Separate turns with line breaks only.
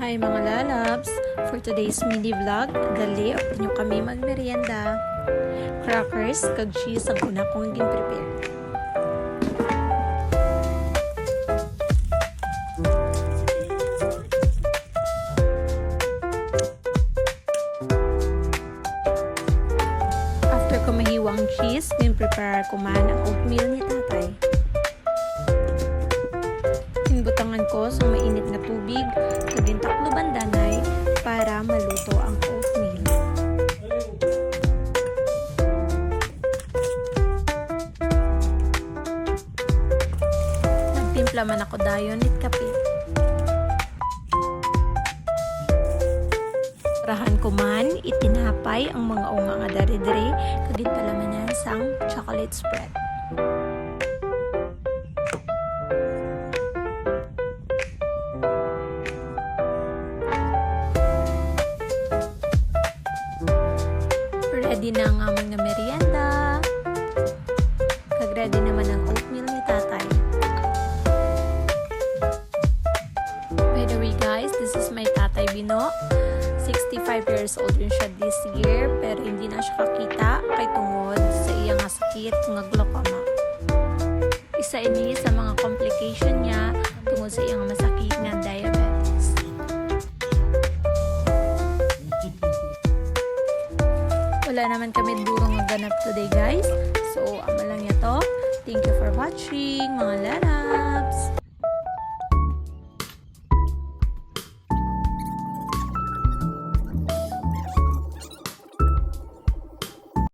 Hi mga lalabs! For today's mini vlog, dali o nyo kami magmerienda. Crackers kag cheese ang una kong gin-prepare. After ko mahiwa ang cheese, gin-prepare ko man ang oatmeal ni tatay. Butangan ko sa mainit na tubig kaging taklo bandanay para maluto ang oatmeal. Nagtimpla man ako dayon nit kape. Rahan ko man itinapay ang mga unga nga dare-dare kagit palamanan sang chocolate spread. Ready na ang aming na merienda. Kag-ready naman ang oatmeal ni tatay. By the way guys, this is my tatay Bino. 65 years old rin siya this year, pero hindi na siya kakita kay tungod sa iyang sakit nga glaucoma. Isa ini sa mga complication niya tungod sa iyang masakit nga diabetes. Wala naman kami durong ganap today guys. So, ama lang niya to. Thank you for watching mga lalabs!